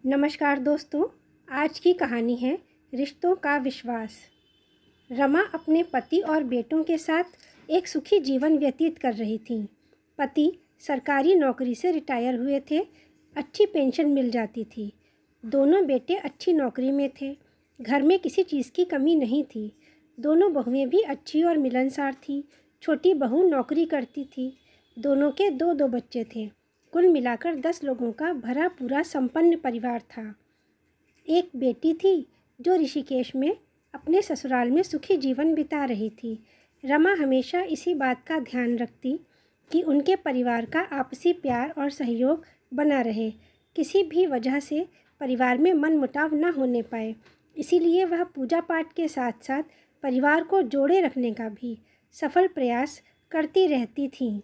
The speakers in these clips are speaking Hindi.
नमस्कार दोस्तों, आज की कहानी है रिश्तों का विश्वास। रमा अपने पति और बेटों के साथ एक सुखी जीवन व्यतीत कर रही थी। पति सरकारी नौकरी से रिटायर हुए थे, अच्छी पेंशन मिल जाती थी। दोनों बेटे अच्छी नौकरी में थे, घर में किसी चीज़ की कमी नहीं थी। दोनों बहुएं भी अच्छी और मिलनसार थी। छोटी बहू नौकरी करती थी। दोनों के दो दो बच्चे थे। कुल मिलाकर 10 लोगों का भरा पूरा संपन्न परिवार था। एक बेटी थी जो ऋषिकेश में अपने ससुराल में सुखी जीवन बिता रही थी। रमा हमेशा इसी बात का ध्यान रखती कि उनके परिवार का आपसी प्यार और सहयोग बना रहे, किसी भी वजह से परिवार में मनमुटाव न होने पाए। इसीलिए वह पूजा पाठ के साथ साथ परिवार को जोड़े रखने का भी सफल प्रयास करती रहती थी।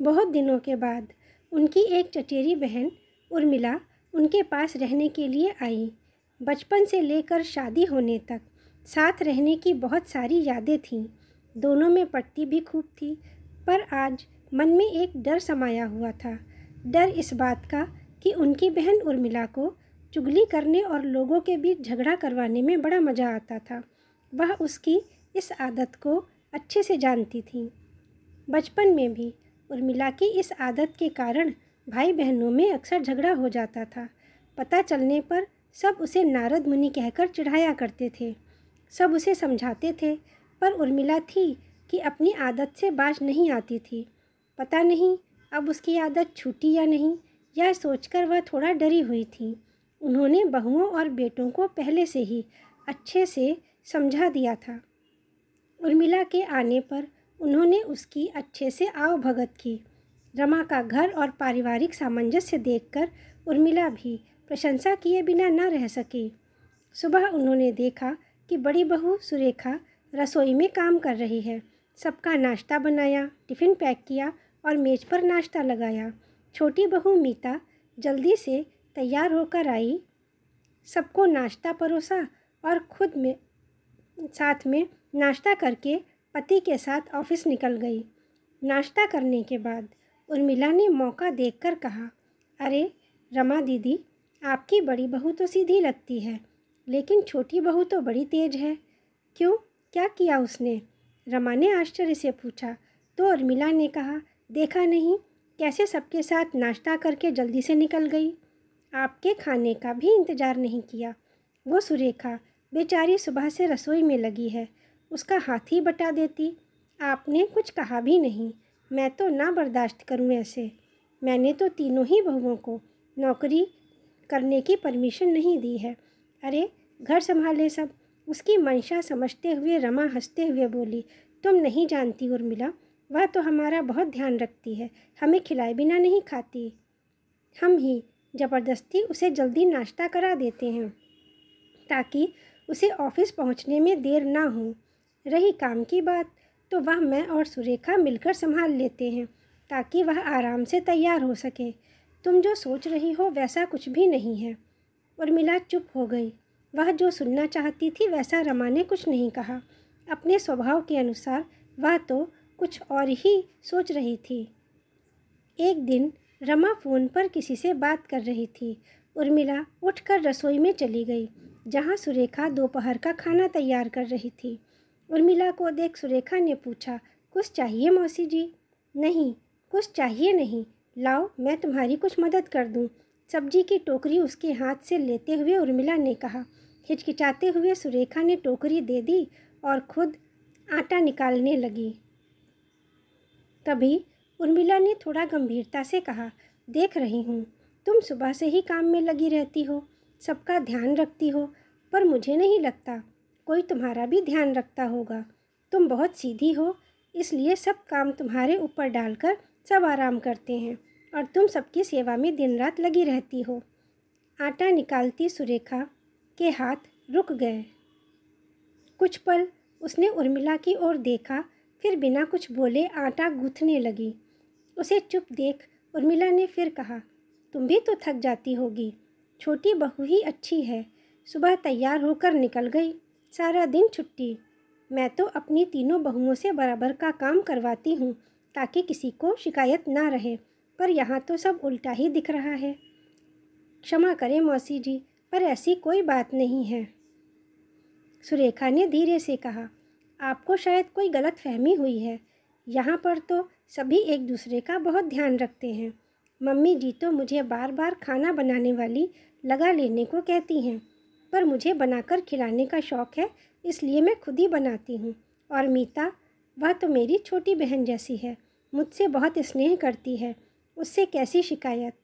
बहुत दिनों के बाद उनकी एक चचेरी बहन उर्मिला उनके पास रहने के लिए आई। बचपन से लेकर शादी होने तक साथ रहने की बहुत सारी यादें थीं। दोनों में पटती भी खूब थी, पर आज मन में एक डर समाया हुआ था। डर इस बात का कि उनकी बहन उर्मिला को चुगली करने और लोगों के बीच झगड़ा करवाने में बड़ा मज़ा आता था। वह उसकी इस आदत को अच्छे से जानती थी। बचपन में भी उर्मिला की इस आदत के कारण भाई बहनों में अक्सर झगड़ा हो जाता था। पता चलने पर सब उसे नारद मुनि कहकर चिढ़ाया करते थे। सब उसे समझाते थे, पर उर्मिला थी कि अपनी आदत से बाज नहीं आती थी। पता नहीं अब उसकी आदत छूटी या नहीं, यह सोचकर वह थोड़ा डरी हुई थी। उन्होंने बहुओं और बेटों को पहले से ही अच्छे से समझा दिया था। उर्मिला के आने पर उन्होंने उसकी अच्छे से आवभगत की। रमा का घर और पारिवारिक सामंजस्य देखकर उर्मिला भी प्रशंसा किए बिना न रह सकी। सुबह उन्होंने देखा कि बड़ी बहू सुरेखा रसोई में काम कर रही है। सबका नाश्ता बनाया, टिफ़िन पैक किया और मेज़ पर नाश्ता लगाया। छोटी बहू मीता जल्दी से तैयार होकर आई, सबको नाश्ता परोसा और खुद में साथ में नाश्ता करके पति के साथ ऑफिस निकल गई। नाश्ता करने के बाद उर्मिला ने मौका देखकर कहा, अरे रमा दीदी, आपकी बड़ी बहू तो सीधी लगती है, लेकिन छोटी बहू तो बड़ी तेज है। क्यों, क्या किया उसने? रमा ने आश्चर्य से पूछा। तो उर्मिला ने कहा, देखा नहीं कैसे सबके साथ नाश्ता करके जल्दी से निकल गई। आपके खाने का भी इंतज़ार नहीं किया। वो सुरेखा बेचारी सुबह से रसोई में लगी है, उसका हाथ ही बटा देती। आपने कुछ कहा भी नहीं। मैं तो ना बर्दाश्त करूं ऐसे। मैंने तो तीनों ही बहुओं को नौकरी करने की परमिशन नहीं दी है। अरे घर संभाले सब। उसकी मंशा समझते हुए रमा हंसते हुए बोली, तुम नहीं जानती उर्मिला, वह तो हमारा बहुत ध्यान रखती है, हमें खिलाए बिना नहीं खाती। हम ही ज़बरदस्ती उसे जल्दी नाश्ता करा देते हैं ताकि उसे ऑफिस पहुंचने में देर ना हो। रही काम की बात, तो वह मैं और सुरेखा मिलकर संभाल लेते हैं ताकि वह आराम से तैयार हो सके। तुम जो सोच रही हो वैसा कुछ भी नहीं है। उर्मिला चुप हो गई। वह जो सुनना चाहती थी वैसा रमा ने कुछ नहीं कहा। अपने स्वभाव के अनुसार वह तो कुछ और ही सोच रही थी। एक दिन रमा फ़ोन पर किसी से बात कर रही थी। उर्मिला उठकर रसोई में चली गई, जहाँ सुरेखा दोपहर का खाना तैयार कर रही थी। उर्मिला को देख सुरेखा ने पूछा, कुछ चाहिए मौसी जी? नहीं, कुछ चाहिए नहीं, लाओ मैं तुम्हारी कुछ मदद कर दूँ। सब्जी की टोकरी उसके हाथ से लेते हुए उर्मिला ने कहा। हिचकिचाते हुए सुरेखा ने टोकरी दे दी और खुद आटा निकालने लगी। तभी उर्मिला ने थोड़ा गंभीरता से कहा, देख रही हूँ तुम सुबह से ही काम में लगी रहती हो, सबका ध्यान रखती हो, पर मुझे नहीं लगता कोई तुम्हारा भी ध्यान रखता होगा। तुम बहुत सीधी हो, इसलिए सब काम तुम्हारे ऊपर डालकर सब आराम करते हैं और तुम सबकी सेवा में दिन रात लगी रहती हो। आटा निकालती सुरेखा के हाथ रुक गए। कुछ पल उसने उर्मिला की ओर देखा, फिर बिना कुछ बोले आटा गूंथने लगी। उसे चुप देख उर्मिला ने फिर कहा, तुम भी तो थक जाती होगी। छोटी बहू ही अच्छी है, सुबह तैयार होकर निकल गई, सारा दिन छुट्टी। मैं तो अपनी तीनों बहुओं से बराबर का काम करवाती हूँ ताकि किसी को शिकायत ना रहे, पर यहाँ तो सब उल्टा ही दिख रहा है। क्षमा करें मौसी जी, पर ऐसी कोई बात नहीं है। सुरेखा ने धीरे से कहा, आपको शायद कोई गलतफहमी हुई है। यहाँ पर तो सभी एक दूसरे का बहुत ध्यान रखते हैं। मम्मी जी तो मुझे बार बार खाना बनाने वाली लगा लेने को कहती हैं, पर मुझे बनाकर खिलाने का शौक़ है, इसलिए मैं खुद ही बनाती हूँ। और मीता, वह तो मेरी छोटी बहन जैसी है, मुझसे बहुत स्नेह करती है। उससे कैसी शिकायत।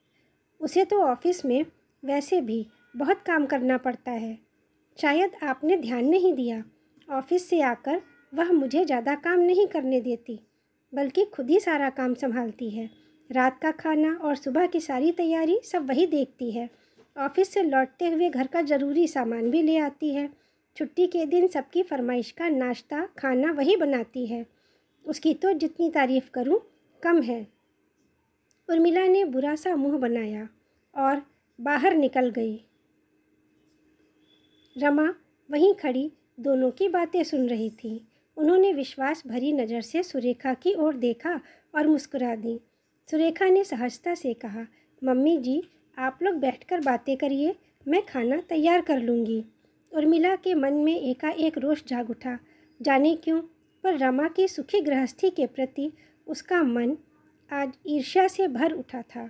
उसे तो ऑफिस में वैसे भी बहुत काम करना पड़ता है, शायद आपने ध्यान नहीं दिया। ऑफिस से आकर वह मुझे ज़्यादा काम नहीं करने देती, बल्कि खुद ही सारा काम संभालती है। रात का खाना और सुबह की सारी तैयारी सब वही देखती है। ऑफिस से लौटते हुए घर का ज़रूरी सामान भी ले आती है। छुट्टी के दिन सबकी फरमाइश का नाश्ता खाना वही बनाती है। उसकी तो जितनी तारीफ़ करूं कम है। उर्मिला ने बुरा सा मुंह बनाया और बाहर निकल गई। रमा वहीं खड़ी दोनों की बातें सुन रही थी। उन्होंने विश्वास भरी नज़र से सुरेखा की ओर देखा और मुस्कुरा दी। सुरेखा ने सहजता से कहा, मम्मी जी, आप लोग बैठकर बातें करिए, मैं खाना तैयार कर लूँगी। उर्मिला के मन में एकाएक रोष जाग उठा, जाने क्यों, पर रमा की सुखी गृहस्थी के प्रति उसका मन आज ईर्ष्या से भर उठा था।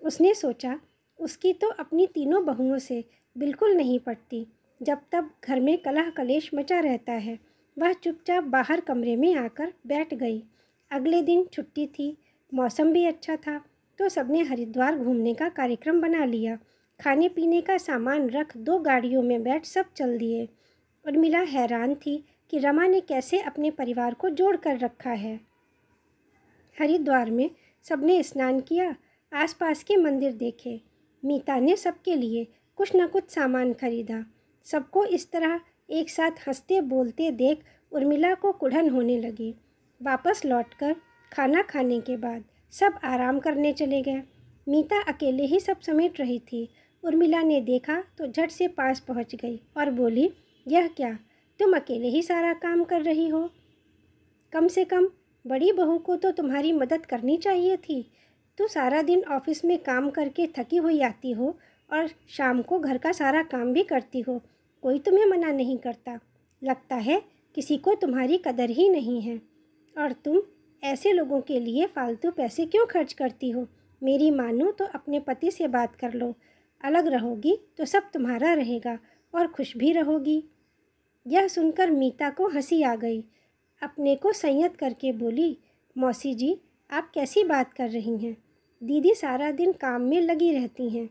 उसने सोचा, उसकी तो अपनी तीनों बहुओं से बिल्कुल नहीं पटती। जब तब घर में कलह कलेश मचा रहता है। वह चुपचाप बाहर कमरे में आकर बैठ गई। अगले दिन छुट्टी थी, मौसम भी अच्छा था, तो सबने हरिद्वार घूमने का कार्यक्रम बना लिया। खाने पीने का सामान रख 2 गाड़ियों में बैठ सब चल दिए। उर्मिला हैरान थी कि रमा ने कैसे अपने परिवार को जोड़ कर रखा है। हरिद्वार में सबने स्नान किया, आसपास के मंदिर देखे। मीता ने सबके लिए कुछ न कुछ सामान खरीदा। सबको इस तरह एक साथ हंसते बोलते देख उर्मिला को कुढ़न होने लगी। वापस लौटकर खाना खाने के बाद सब आराम करने चले गए। मीता अकेले ही सब समेट रही थी। उर्मिला ने देखा तो झट से पास पहुंच गई और बोली, यह क्या, तुम अकेले ही सारा काम कर रही हो? कम से कम बड़ी बहू को तो तुम्हारी मदद करनी चाहिए थी। तू सारा दिन ऑफिस में काम करके थकी हुई आती हो और शाम को घर का सारा काम भी करती हो, कोई तुम्हें मना नहीं करता। लगता है किसी को तुम्हारी कदर ही नहीं है। और तुम ऐसे लोगों के लिए फालतू पैसे क्यों खर्च करती हो? मेरी मानो तो अपने पति से बात कर लो, अलग रहोगी तो सब तुम्हारा रहेगा और खुश भी रहोगी। यह सुनकर मीता को हंसी आ गई। अपने को संयत करके बोली, मौसी जी, आप कैसी बात कर रही हैं? दीदी सारा दिन काम में लगी रहती हैं,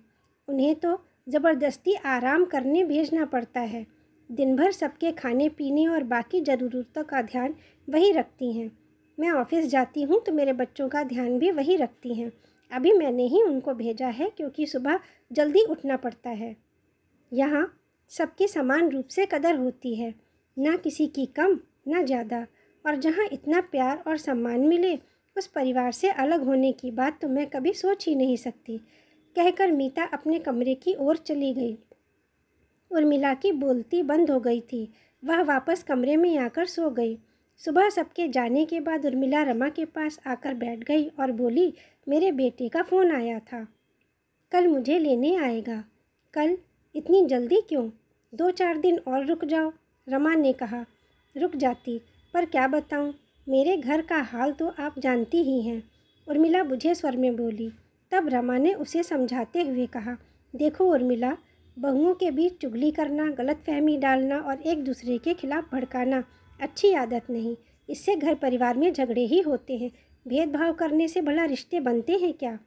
उन्हें तो ज़बरदस्ती आराम करने भेजना पड़ता है। दिन भर सबके खाने पीने और बाकी ज़रूरतों का ध्यान वही रखती हैं। मैं ऑफिस जाती हूँ तो मेरे बच्चों का ध्यान भी वही रखती हैं। अभी मैंने ही उनको भेजा है क्योंकि सुबह जल्दी उठना पड़ता है। यहाँ सबकी समान रूप से कदर होती है, ना किसी की कम ना ज़्यादा। और जहाँ इतना प्यार और सम्मान मिले, उस परिवार से अलग होने की बात तो मैं कभी सोच ही नहीं सकती। कहकर मीता अपने कमरे की ओर चली गई। उर्मिला की बोलती बंद हो गई थी। वह वापस कमरे में आकर सो गई। सुबह सबके जाने के बाद उर्मिला रमा के पास आकर बैठ गई और बोली, मेरे बेटे का फ़ोन आया था, कल मुझे लेने आएगा। कल? इतनी जल्दी क्यों? 2-4 दिन और रुक जाओ। रमा ने कहा। रुक जाती, पर क्या बताऊं, मेरे घर का हाल तो आप जानती ही हैं, उर्मिला बुझे स्वर में बोली। तब रमा ने उसे समझाते हुए कहा, देखो उर्मिला, बहुओं के बीच चुगली करना, गलतफहमी डालना और एक दूसरे के खिलाफ भड़काना अच्छी आदत नहीं। इससे घर परिवार में झगड़े ही होते हैं। भेदभाव करने से भला रिश्ते बनते हैं क्या?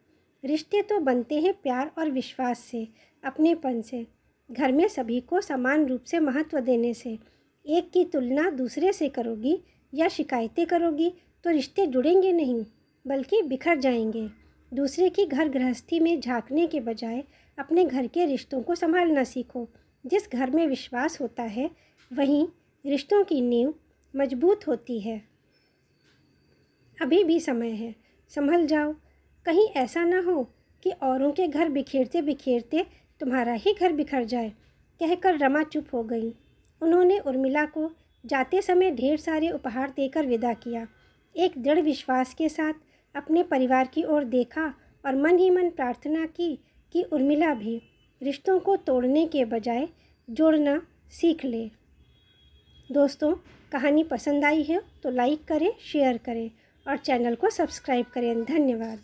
रिश्ते तो बनते हैं प्यार और विश्वास से, अपनेपन से। घर में सभी को समान रूप से महत्व देने से। एक की तुलना दूसरे से करोगी या शिकायतें करोगी तो रिश्ते जुड़ेंगे नहीं, बल्कि बिखर जाएंगे। दूसरे की घर गृहस्थी में झांकने के बजाय अपने घर के रिश्तों को संभालना सीखो। जिस घर में विश्वास होता है, वहीं रिश्तों की नींव मजबूत होती है। अभी भी समय है, संभल जाओ। कहीं ऐसा ना हो कि औरों के घर बिखेरते बिखेरते तुम्हारा ही घर बिखर जाए। कहकर रमा चुप हो गई। उन्होंने उर्मिला को जाते समय ढेर सारे उपहार देकर विदा किया। एक दृढ़ विश्वास के साथ अपने परिवार की ओर देखा और मन ही मन प्रार्थना की कि उर्मिला भी रिश्तों को तोड़ने के बजाय जोड़ना सीख ले। दोस्तों, कहानी पसंद आई है तो लाइक करें, शेयर करें और चैनल को सब्सक्राइब करें। धन्यवाद।